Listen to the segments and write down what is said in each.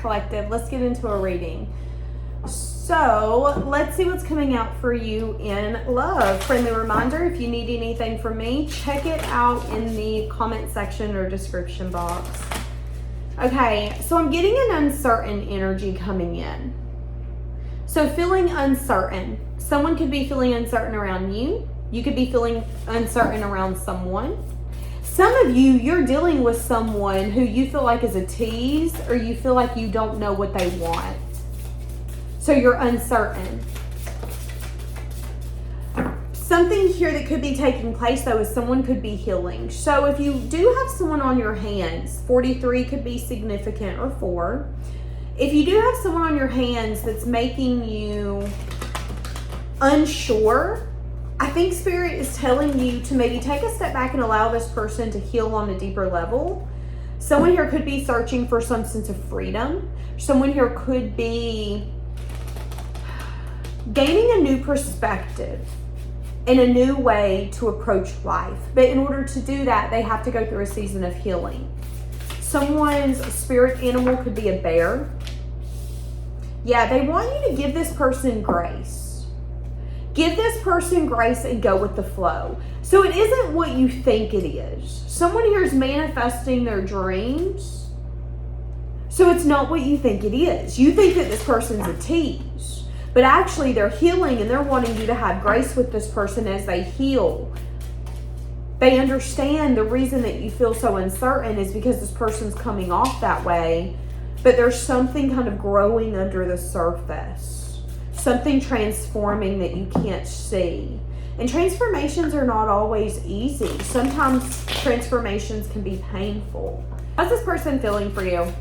Collective. Let's get into a reading. So let's see what's coming out for you in love. Friendly reminder, if you need anything from me, check it out in the comment section or description box. Okay, so I'm getting an uncertain energy coming in. So feeling uncertain. Someone could be feeling uncertain around you. You could be feeling uncertain around someone. Some of you, you're dealing with someone who you feel like is a tease, or you feel like you don't know what they want. So you're uncertain. Something here that could be taking place, though, is someone could be healing. So if you do have someone on your hands, 43 could be significant, or 4. If you do have someone on your hands that's making you unsure, I think Spirit is telling you to maybe take a step back and allow this person to heal on a deeper level. Someone here could be searching for some sense of freedom. Someone here could be gaining a new perspective and a new way to approach life. But in order to do that, they have to go through a season of healing. Someone's spirit animal could be a bear. Yeah, they want you to give this person grace. Give this person grace and go with the flow. So it isn't what you think it is. Someone here is manifesting their dreams. So it's not what you think it is. You think that this person's a tease. But actually they're healing and they're wanting you to have grace with this person as they heal. They understand the reason that you feel so uncertain is because this person's coming off that way. But there's something kind of growing under the surface. Something transforming that you can't see. And transformations are not always easy. Sometimes transformations can be painful. How's this person feeling for you?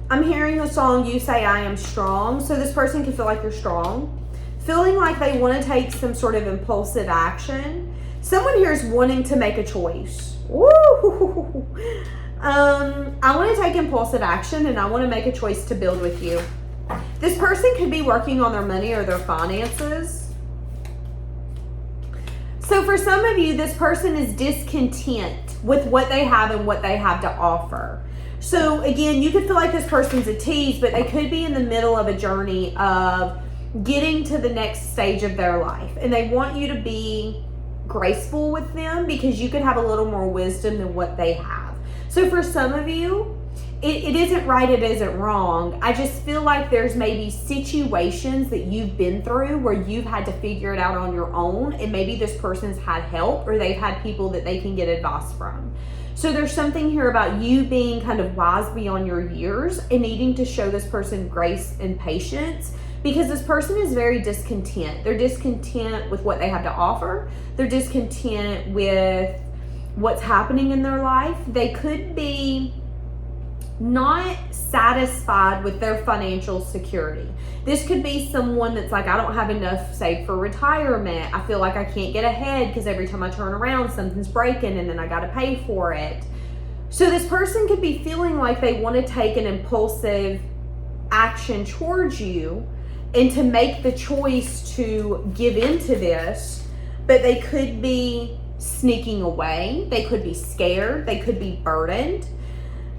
I'm hearing the song You Say I Am Strong. So this person can feel like you're strong. Feeling like they want to take some sort of impulsive action. Someone here is wanting to make a choice. Woo! I want to take impulsive action and I want to make a choice to build with you. This person could be working on their money or their finances. So for some of you, this person is discontent with what they have and what they have to offer. So again, you could feel like this person's a tease, but they could be in the middle of a journey of getting to the next stage of their life. And they want you to be graceful with them because you could have a little more wisdom than what they have. So for some of you, it isn't right, it isn't wrong. I just feel like there's maybe situations that you've been through where you've had to figure it out on your own. And maybe this person's had help or they've had people that they can get advice from. So there's something here about you being kind of wise beyond your years and needing to show this person grace and patience because this person is very discontent. They're discontent with what they have to offer. They're discontent with what's happening in their life. They could be not satisfied with their financial security. This could be someone that's like, I don't have enough saved for retirement. I feel like I can't get ahead because every time I turn around, something's breaking and then I got to pay for it. So this person could be feeling like they want to take an impulsive action towards you and to make the choice to give into this, but they could be sneaking away. They could be scared. They could be burdened.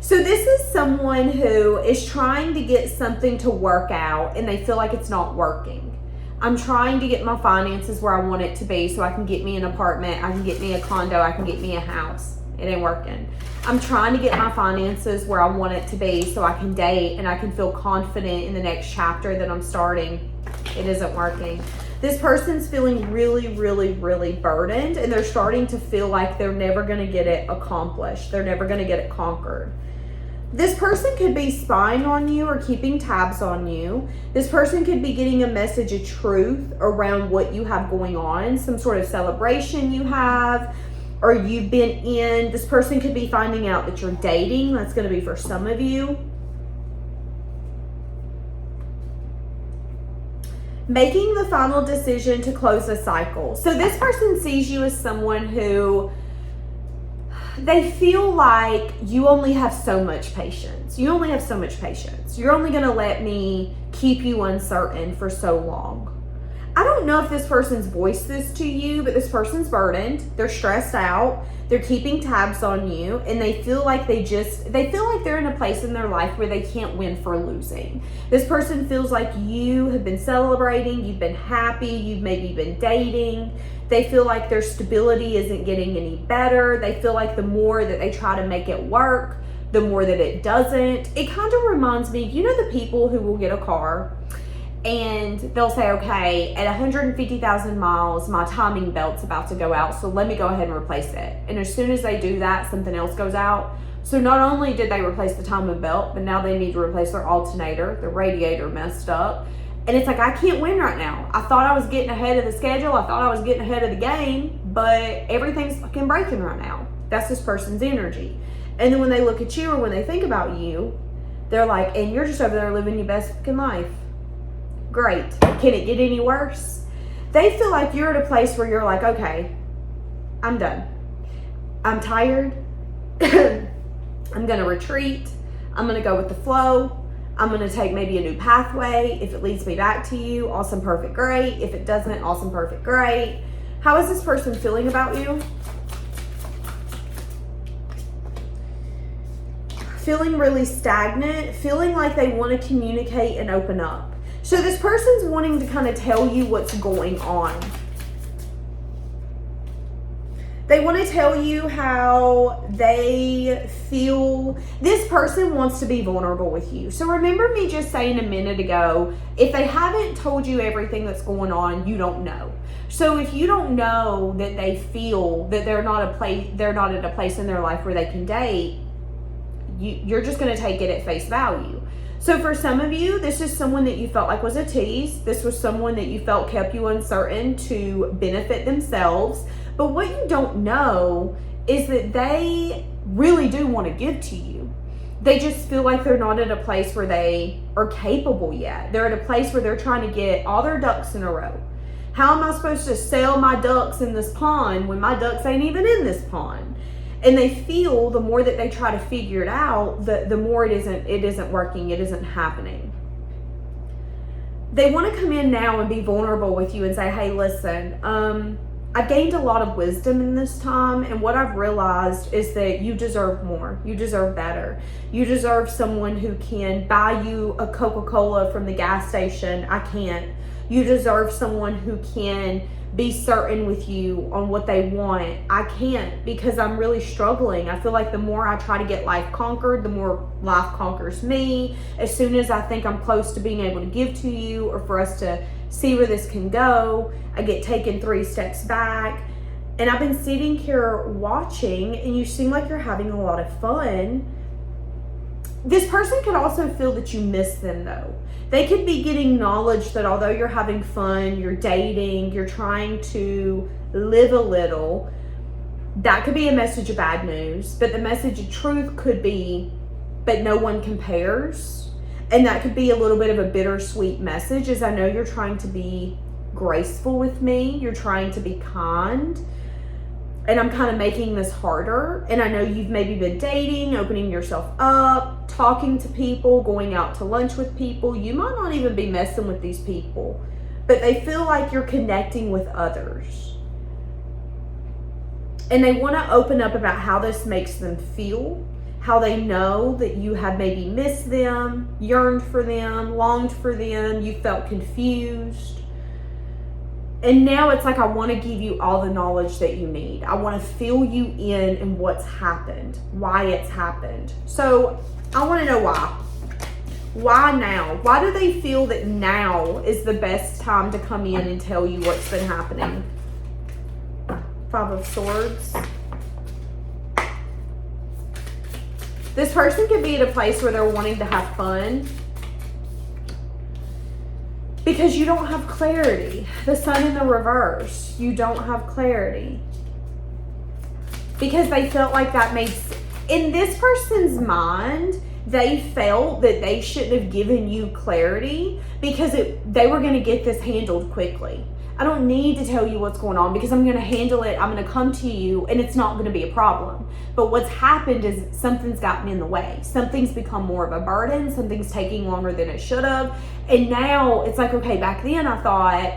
So this is someone who is trying to get something to work out and they feel like it's not working. I'm trying to get my finances where I want it to be so I can get me an apartment, I can get me a condo, I can get me a house. It ain't working. I'm trying to get my finances where I want it to be so I can date and I can feel confident in the next chapter that I'm starting. It isn't working. This person's feeling really, really, really burdened and they're starting to feel like they're never going to get it accomplished. They're never going to get it conquered. This person could be spying on you or keeping tabs on you. This person could be getting a message of truth around what you have going on, some sort of celebration you have, or you've been in. This person could be finding out that you're dating. That's going to be for some of you. Making the final decision to close a cycle. So this person sees you as someone who they feel like you only have so much patience. You only have so much patience. You're only going to let me keep you uncertain for so long. I don't know if this person's voiced this to you, but this person's burdened. They're stressed out. They're keeping tabs on you, and they feel like they feel like they're in a place in their life where they can't win for losing. This person feels like you have been celebrating, you've been happy, you've maybe been dating. They feel like their stability isn't getting any better. They feel like the more that they try to make it work, the more that it doesn't. It kind of reminds me, you know, the people who will get a car and they'll say, okay, at 150,000 miles, my timing belt's about to go out, so let me go ahead and replace it. And as soon as they do that, something else goes out. So not only did they replace the timing belt, but now they need to replace their alternator, their radiator messed up. And it's like, I can't win right now. I thought I was getting ahead of the schedule. I thought I was getting ahead of the game, but everything's fucking breaking right now. That's this person's energy. And then when they look at you or when they think about you, they're like, and you're just over there living your best fucking life. Great. Can it get any worse? They feel like you're at a place where you're like, okay, I'm done. I'm tired. I'm going to retreat. I'm going to go with the flow. I'm going to take maybe a new pathway. If it leads me back to you, awesome, perfect, great. If it doesn't, awesome, perfect, great. How is this person feeling about you? Feeling really stagnant, feeling like they want to communicate and open up. So this person's wanting to kind of tell you what's going on. They want to tell you how they feel. This person wants to be vulnerable with you. So remember me just saying a minute ago, if they haven't told you everything that's going on, you don't know. So if you don't know that they feel that they're not at a place in their life where they can date, you're just going to take it at face value. So for some of you, this is someone that you felt like was a tease. This was someone that you felt kept you uncertain to benefit themselves. But what you don't know is that they really do want to give to you. They just feel like they're not at a place where they are capable yet. They're at a place where they're trying to get all their ducks in a row. How am I supposed to sell my ducks in this pond when my ducks ain't even in this pond? And they feel the more that they try to figure it out, the more it isn't working, it isn't happening. They want to come in now and be vulnerable with you and say, hey, listen, I've gained a lot of wisdom in this time, and what I've realized is that you deserve more. You deserve better. You deserve someone who can buy you a Coca-Cola from the gas station. I can't. You deserve someone who can be certain with you on what they want. I can't, because I'm really struggling. I feel like the more I try to get life conquered, the more life conquers me. As soon as I think I'm close to being able to give to you or for us to see where this can go, I get taken 3 steps back. And I've been sitting here watching, and you seem like you're having a lot of fun. This person could also feel that you miss them, though. They could be getting knowledge that although you're having fun, you're dating, you're trying to live a little, that could be a message of bad news. But the message of truth could be, but no one compares. And that could be a little bit of a bittersweet message, as I know you're trying to be graceful with me. You're trying to be kind. And I'm kind of making this harder. And I know you've maybe been dating, opening yourself up, talking to people, going out to lunch with people. You might not even be messing with these people, but they feel like you're connecting with others. And they want to open up about how this makes them feel, how they know that you have maybe missed them, yearned for them, longed for them, you felt confused. And now it's like, I want to give you all the knowledge that you need. I want to fill you in and what's happened, why it's happened. So I want to know why. Why now? Why do they feel that now is the best time to come in and tell you what's been happening? 5 of Swords. This person could be at a place where they're wanting to have fun, because you don't have clarity. The Sun in the reverse. You don't have clarity. Because they felt like that made... In this person's mind, they felt that they shouldn't have given you clarity because they were going to get this handled quickly. I don't need to tell you what's going on because I'm going to handle it. I'm going to come to you and it's not going to be a problem. But what's happened is something's gotten in the way. Something's become more of a burden. Something's taking longer than it should have. And now it's like, okay, back then I thought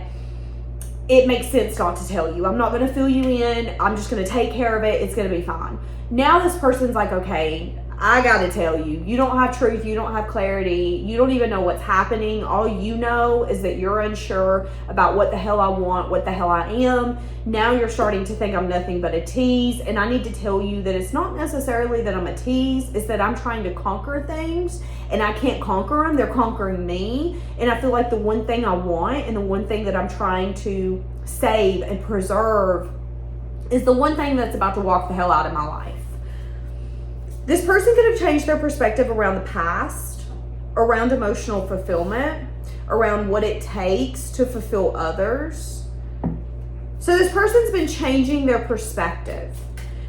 it makes sense not to tell you. I'm not going to fill you in. I'm just going to take care of it. It's going to be fine. Now this person's like, okay, I got to tell you. You don't have truth. You don't have clarity. You don't even know what's happening. All you know is that you're unsure about what the hell I want, what the hell I am. Now you're starting to think I'm nothing but a tease. And I need to tell you that it's not necessarily that I'm a tease. It's that I'm trying to conquer things and I can't conquer them. They're conquering me. And I feel like the one thing I want and the one thing that I'm trying to save and preserve is the one thing that's about to walk the hell out of my life. This person could have changed their perspective around the past, around emotional fulfillment, around what it takes to fulfill others. So this person's been changing their perspective.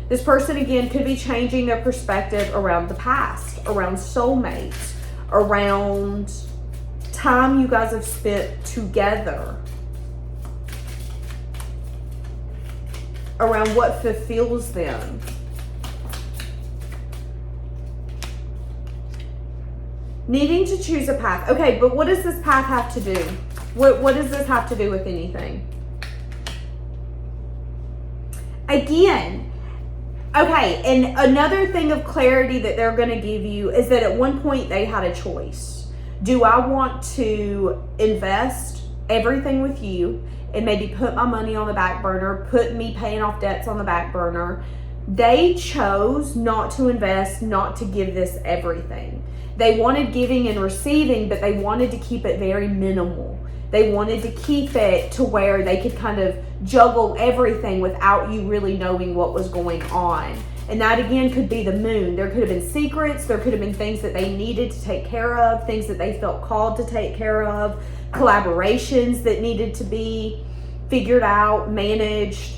This person, again, could be changing their perspective around the past, around soulmates, around time you guys have spent together, around what fulfills them. Needing to choose a path. Okay, but what does this path have to do? What does this have to do with anything? Again, okay, and another thing of clarity that they're going to give you is that at one point they had a choice. Do I want to invest everything with you and maybe put my money on the back burner, put me paying off debts on the back burner? They chose not to invest, not to give this everything. They wanted giving and receiving, but they wanted to keep it very minimal. They wanted to keep it to where they could kind of juggle everything without you really knowing what was going on. And that, again, could be the moon. There could have been secrets. There could have been things that they needed to take care of, things that they felt called to take care of, collaborations that needed to be figured out, managed.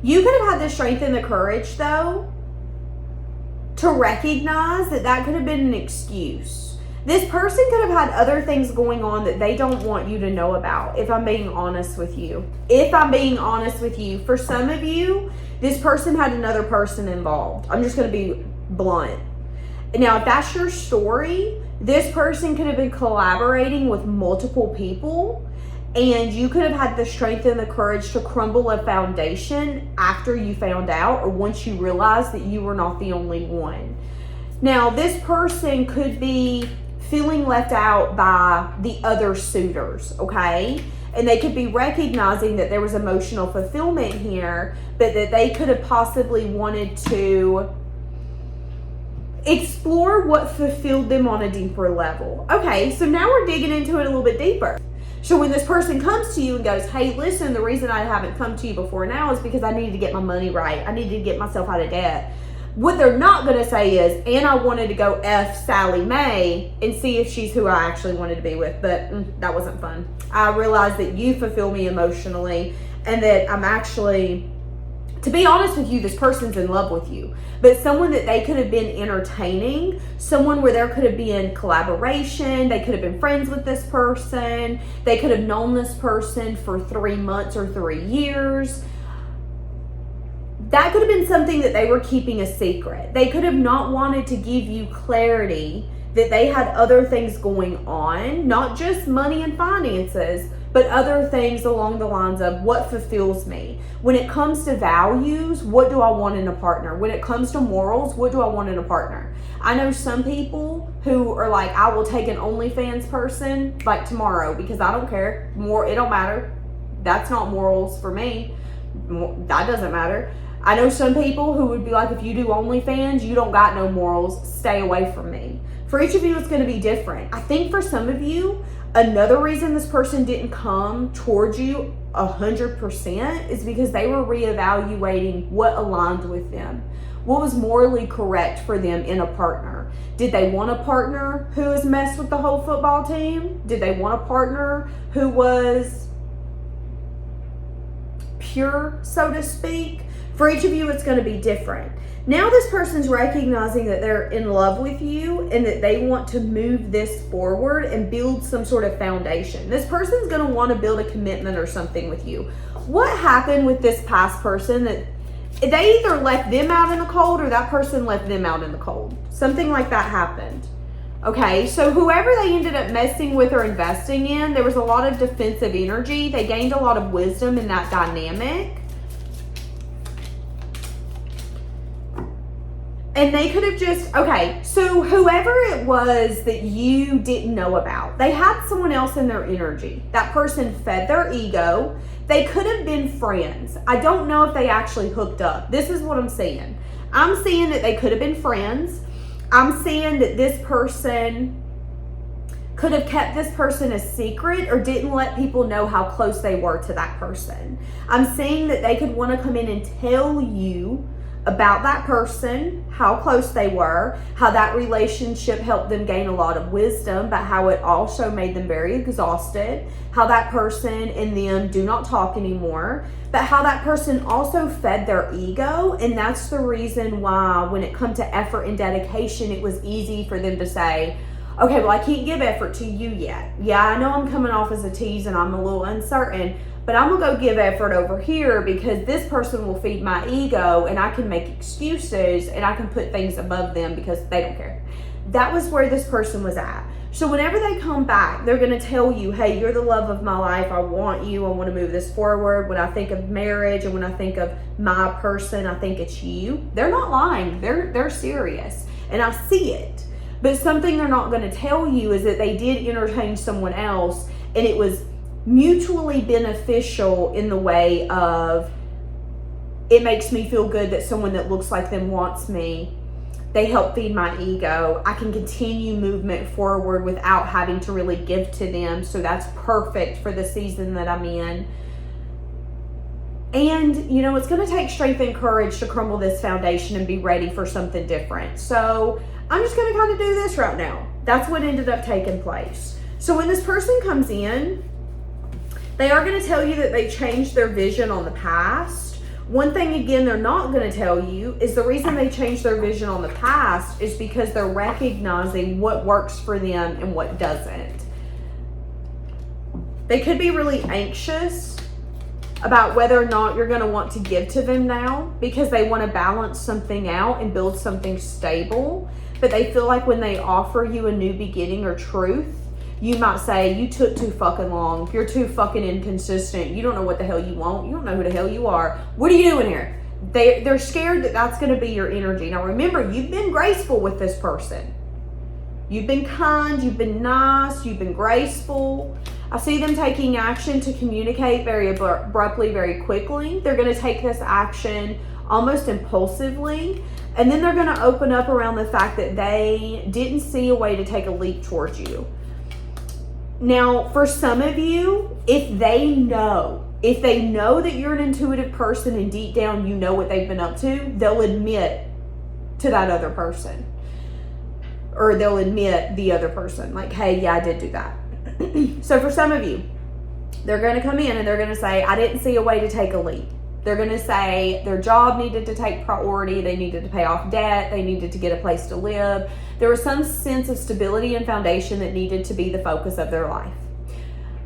You could have had the strength and the courage, though, to recognize that that could have been an excuse. This person could have had other things going on that they don't want you to know about, if I'm being honest with you. If I'm being honest with you, for some of you, this person had another person involved. I'm just going to be blunt. Now, if that's your story, this person could have been collaborating with multiple people, and you could have had the strength and the courage to crumble a foundation after you found out or once you realized that you were not the only one. Now, this person could be feeling left out by the other suitors, okay? And they could be recognizing that there was emotional fulfillment here, but that they could have possibly wanted to explore what fulfilled them on a deeper level. Okay, so now we're digging into it a little bit deeper. So when this person comes to you and goes, hey, listen, the reason I haven't come to you before now is because I needed to get my money right. I needed to get myself out of debt. What they're not going to say is, and I wanted to go F Sally Mae and see if she's who I actually wanted to be with. But that wasn't fun. I realized that you fulfill me emotionally and that I'm actually, to be honest with you, this person's in love with you. But someone that they could have been entertaining, someone where there could have been collaboration, they could have been friends with this person, they could have known this person for 3 months or 3 years. That could have been something that they were keeping a secret. They could have not wanted to give you clarity that they had other things going on, not just money and finances, but other things along the lines of what fulfills me. When it comes to values, what do I want in a partner? When it comes to morals, what do I want in a partner? I know some people who are like, I will take an OnlyFans person like tomorrow because I don't care. It don't matter. That's not morals for me. That doesn't matter. I know some people who would be like, if you do OnlyFans, you don't got no morals. Stay away from me. For each of you, it's going to be different. I think for some of you, another reason this person didn't come towards you 100% is because they were reevaluating what aligned with them. What was morally correct for them in a partner? Did they want a partner who has messed with the whole football team? Did they want a partner who was pure, so to speak? For each of you, it's going to be different. Now this person's recognizing that they're in love with you and that they want to move this forward and build some sort of foundation. This person's going to want to build a commitment or something with you. What happened with this past person that they either left them out in the cold or that person left them out in the cold? Something like that happened. Okay, so whoever they ended up messing with or investing in, there was a lot of defensive energy. They gained a lot of wisdom in that dynamic. And they could have just, okay, so whoever it was that you didn't know about, they had someone else in their energy. That person fed their ego. They could have been friends. I don't know if they actually hooked up. This is what I'm saying. I'm seeing that they could have been friends. I'm seeing that this person could have kept this person a secret or didn't let people know how close they were to that person. I'm seeing that they could want to come in and tell you about that person, how close they were, how that relationship helped them gain a lot of wisdom, but how it also made them very exhausted, how that person and them do not talk anymore, but how that person also fed their ego. And that's the reason why when it comes to effort and dedication, it was easy for them to say, okay, well, I can't give effort to you yet. Yeah, I know I'm coming off as a tease and I'm a little uncertain, but I'm gonna go give effort over here because this person will feed my ego and I can make excuses and I can put things above them because they don't care. That was where this person was at. So whenever they come back, they're gonna tell you, hey, you're the love of my life. I want you. I want to move this forward. When I think of marriage and when I think of my person, I think it's you. They're not lying. They're serious. And I see it. But something they're not gonna tell you is that they did entertain someone else and it was mutually beneficial in the way of it makes me feel good that someone that looks like them wants me. They help feed my ego. I can continue movement forward without having to really give to them. So that's perfect for the season that I'm in. And, you know, it's going to take strength and courage to crumble this foundation and be ready for something different. So I'm just going to kind of do this right now. That's what ended up taking place. So when this person comes in, they are going to tell you that they changed their vision on the past. One thing, again, they're not going to tell you is the reason they changed their vision on the past is because they're recognizing what works for them and what doesn't. They could be really anxious about whether or not you're going to want to give to them now because they want to balance something out and build something stable. But they feel like when they offer you a new beginning or truth, you might say, you took too fucking long. You're too fucking inconsistent. You don't know what the hell you want. You don't know who the hell you are. What are you doing here? They're scared that that's going to be your energy. Now remember, you've been graceful with this person. You've been kind. You've been nice. You've been graceful. I see them taking action to communicate very abruptly, very quickly. They're going to take this action almost impulsively. And then they're going to open up around the fact that they didn't see a way to take a leap towards you. Now, for some of you, if they know that you're an intuitive person and deep down you know what they've been up to, they'll admit to that other person. Or they'll admit the other person, like, hey, yeah, I did do that. So for some of you, they're going to come in and they're going to say, I didn't see a way to take a leap. They're going to say their job needed to take priority. They needed to pay off debt. They needed to get a place to live. There was some sense of stability and foundation that needed to be the focus of their life.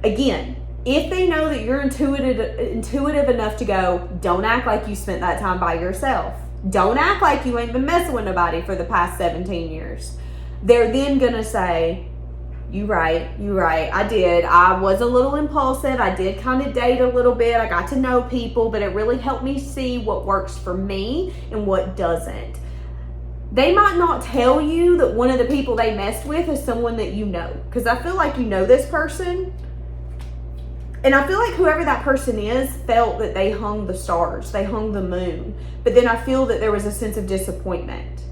Again, if they know that you're intuitive enough to go, don't act like you spent that time by yourself. Don't act like you ain't been messing with nobody for the past 17 years. They're then going to say, you right, I did. I was a little impulsive. I did kind of date a little bit. I got to know people, but it really helped me see what works for me and what doesn't. They might not tell you that one of the people they messed with is someone that you know, because I feel like you know this person. And I feel like whoever that person is felt that they hung the stars, they hung the moon. But then I feel that there was a sense of disappointment.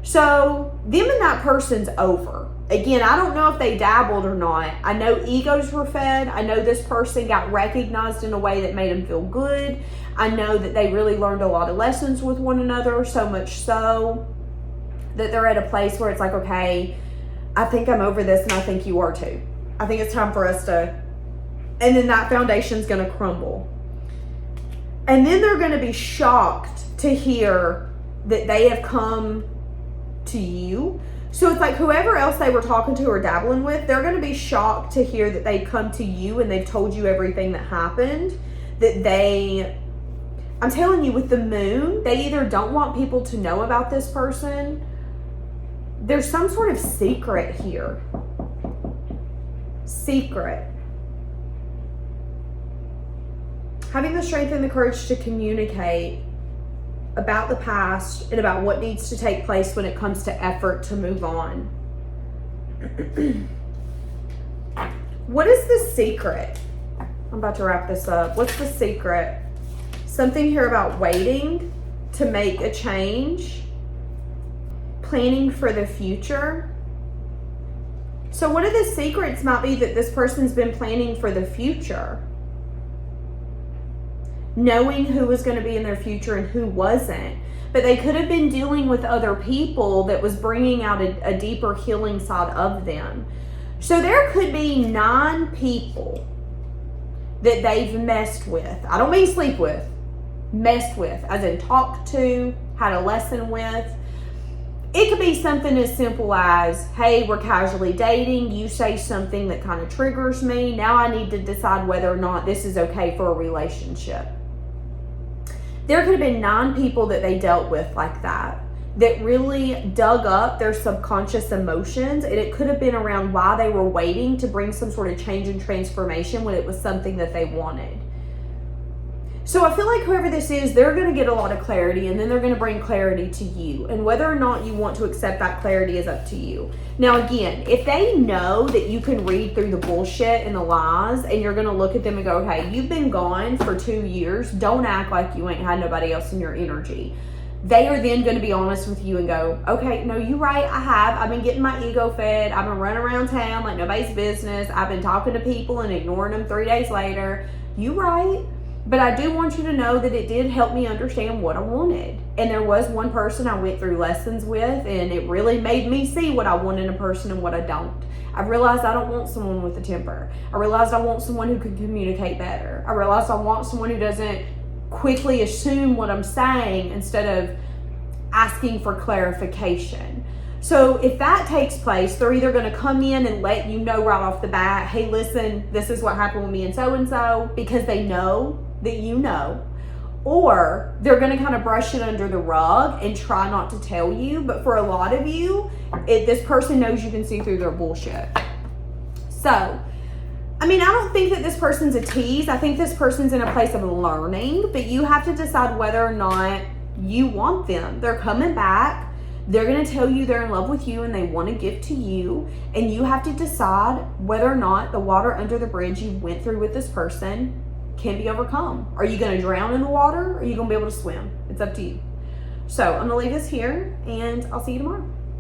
So them and that person's over. Again, I don't know if they dabbled or not. I know egos were fed. I know this person got recognized in a way that made them feel good. I know that they really learned a lot of lessons with one another, so much so that they're at a place where it's like, okay, I think I'm over this and I think you are too. I think it's time for us to, and then that foundation's going to crumble. And then they're going to be shocked to hear that they have come to you. So it's like whoever else they were talking to or dabbling with, they're going to be shocked to hear that they've come to you and they've told you everything that happened. I'm telling you, with the moon, they either don't want people to know about this person, there's some sort of secret here. Secret. Having the strength and the courage to communicate about the past and about what needs to take place when it comes to effort to move on. What is the secret? I'm about to wrap this up. What's the secret? Something here about waiting to make a change, planning for the future. So what are the secrets might be that this person's been planning for the future? Knowing who was going to be in their future and who wasn't. But they could have been dealing with other people that was bringing out a deeper healing side of them. So there could be 9 people that they've messed with. I don't mean sleep with. Messed with, as in talked to, had a lesson with. It could be something as simple as, hey, we're casually dating. You say something that kind of triggers me. Now I need to decide whether or not this is okay for a relationship. There could have been 9 people that they dealt with like that really dug up their subconscious emotions, and it could have been around why they were waiting to bring some sort of change and transformation when it was something that they wanted. So I feel like whoever this is, they're going to get a lot of clarity, and then they're going to bring clarity to you. And whether or not you want to accept that clarity is up to you. Now, again, if they know that you can read through the bullshit and the lies, and you're going to look at them and go, okay, you've been gone for 2 years. Don't act like you ain't had nobody else in your energy. They are then going to be honest with you and go, okay, no, you're right, I have. I've been getting my ego fed. I've been running around town like nobody's business. I've been talking to people and ignoring them 3 days later. You right. But I do want you to know that it did help me understand what I wanted. And there was one person I went through lessons with, and it really made me see what I want in a person and what I don't. I realized I don't want someone with a temper. I realized I want someone who can communicate better. I realized I want someone who doesn't quickly assume what I'm saying instead of asking for clarification. So if that takes place, they're either going to come in and let you know right off the bat, hey, listen, this is what happened with me and so, because they know that you know, or they're going to kind of brush it under the rug and try not to tell you. But for a lot of you, this person knows you can see through their bullshit. So, I mean, I don't think that this person's a tease. I think this person's in a place of learning, but you have to decide whether or not you want them. They're coming back. They're going to tell you they're in love with you and they want to give to you. And you have to decide whether or not the water under the bridge you went through with this person can be overcome. Are you going to drown in the water, or are you going to be able to swim? It's up to you. So I'm going to leave this here, and I'll see you tomorrow.